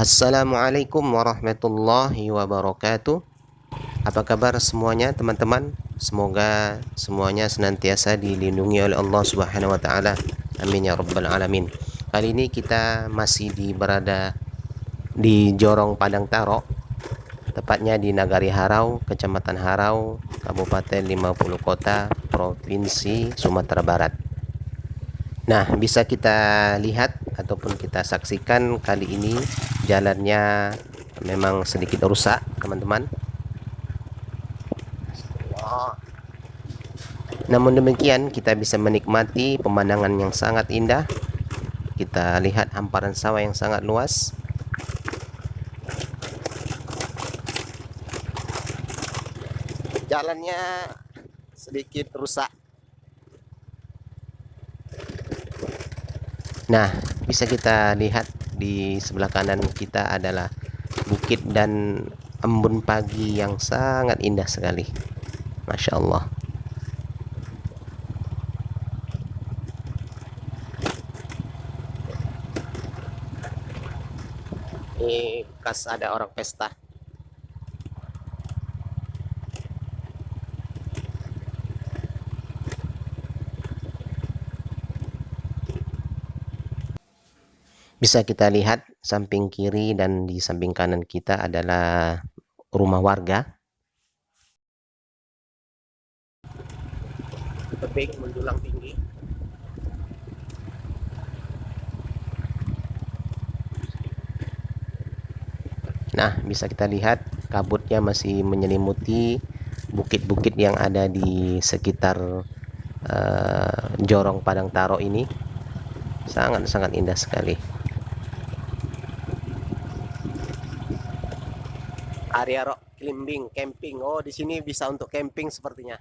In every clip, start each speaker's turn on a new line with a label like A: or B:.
A: Assalamualaikum warahmatullahi wabarakatuh. Apa kabar semuanya teman-teman? Semoga semuanya senantiasa dilindungi oleh Allah Subhanahu wa taala. Amin ya rabbal alamin. Kali ini kita masih berada di Jorong Padang Taro, tepatnya di Nagari Harau, Kecamatan Harau, Kabupaten 50 Kota, Provinsi Sumatera Barat. Nah, bisa kita lihat ataupun kita saksikan kali ini jalannya memang sedikit rusak, teman-teman. Namun demikian, kita bisa menikmati pemandangan yang sangat indah. Kita lihat hamparan sawah yang sangat luas. Jalannya sedikit rusak. Nah, bisa kita lihat di sebelah kanan kita adalah bukit dan embun pagi yang sangat indah sekali. Masya Allah. Ini bekas ada orang pesta. Bisa kita lihat samping kiri dan di samping kanan kita adalah rumah warga. Tebing mendulang tinggi. Nah, bisa kita lihat kabutnya masih menyelimuti bukit-bukit yang ada di sekitar Jorong Padang Taro ini. Sangat-sangat indah sekali. Area rock climbing, camping. Oh, di sini bisa untuk camping sepertinya.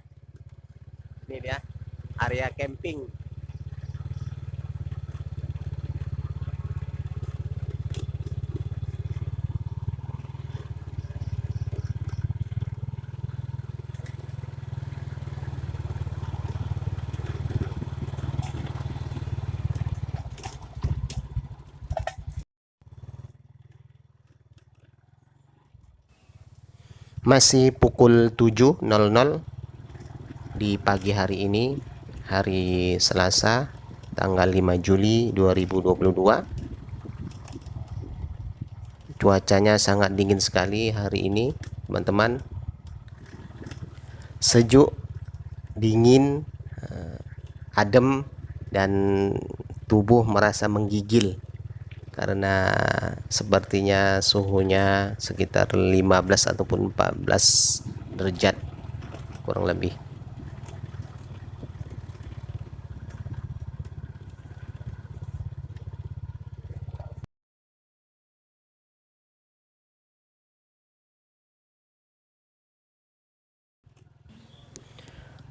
A: Ini dia, area camping. Masih pukul 7.00 di pagi hari ini, hari Selasa, tanggal 5 Juli 2022. Cuacanya sangat dingin sekali hari ini, teman-teman. Sejuk, dingin, adem, dan tubuh merasa menggigil karena sepertinya suhunya sekitar 15 ataupun 14 derajat kurang lebih.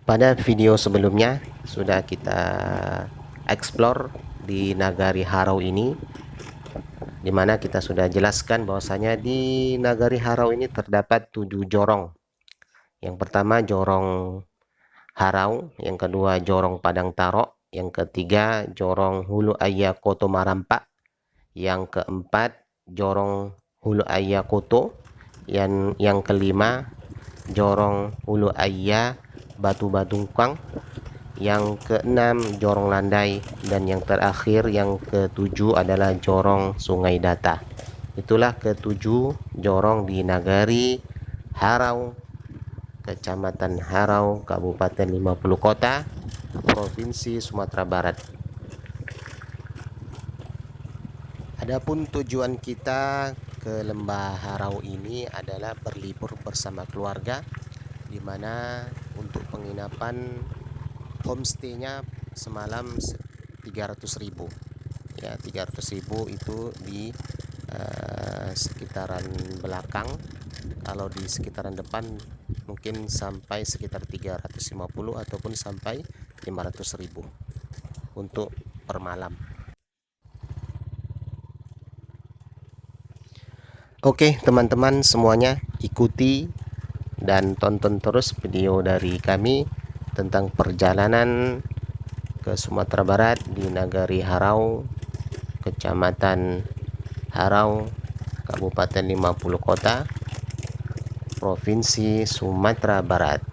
A: Pada video sebelumnya sudah kita explore di Nagari Harau ini, dimana kita sudah jelaskan bahwasanya di Nagari Harau ini terdapat 7 jorong. Yang pertama Jorong Harau, yang kedua Jorong Padang Taro, yang ketiga Jorong Hulu Aya Koto Marampak, yang keempat Jorong Hulu Aya Koto, yang kelima Jorong Hulu Aya Batu Badungkang, yang keenam Jorong Landai, dan yang terakhir yang ketujuh adalah Jorong Sungai Data. Itulah ketujuh jorong di Nagari Harau, Kecamatan Harau, Kabupaten 50 Kota, Provinsi Sumatera Barat. Adapun tujuan kita ke Lembah Harau ini adalah berlibur bersama keluarga, di mana untuk penginapan homestay-nya semalam 300.000. Ya, 300.000 itu di sekitaran belakang. Kalau di sekitaran depan mungkin sampai sekitar 350 ataupun sampai 500.000 untuk per malam. Oke, teman-teman semuanya, ikuti dan tonton terus video dari kami tentang perjalanan ke Sumatera Barat di Nagari Harau, Kecamatan Harau, Kabupaten 50 Kota, Provinsi Sumatera Barat.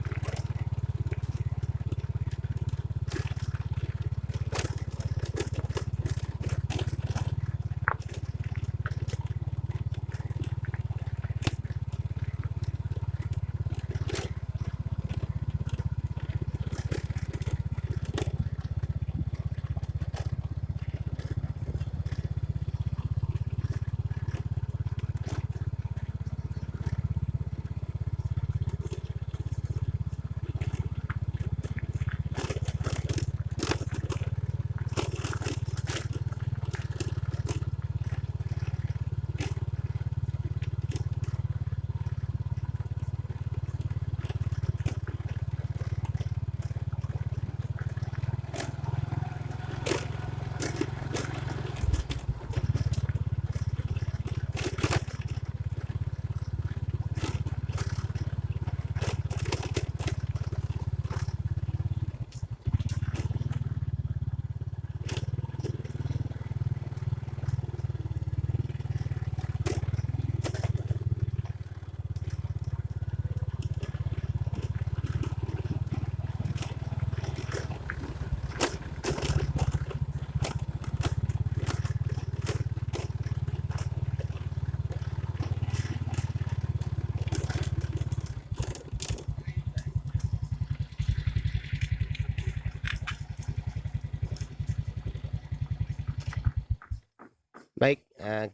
A: Baik,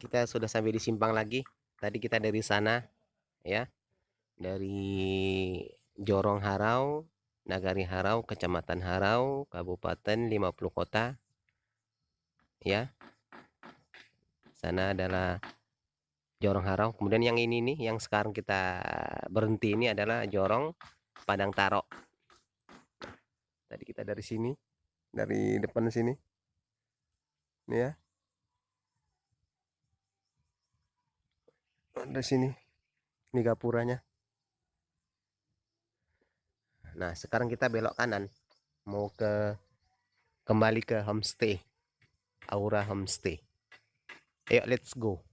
A: kita sudah sampai di simpang lagi. Tadi kita dari sana, ya, dari Jorong Harau, Nagari Harau, Kecamatan Harau, Kabupaten 50 Kota, ya. Sana adalah Jorong Harau. Kemudian yang ini nih, yang sekarang kita berhenti ini adalah Jorong Padang Taro. Tadi kita dari sini, dari depan sini, nih ya. Dari sini, ini gapuranya. Nah, sekarang kita belok kanan, mau kembali ke homestay, Aura Homestay. Ayo, let's go.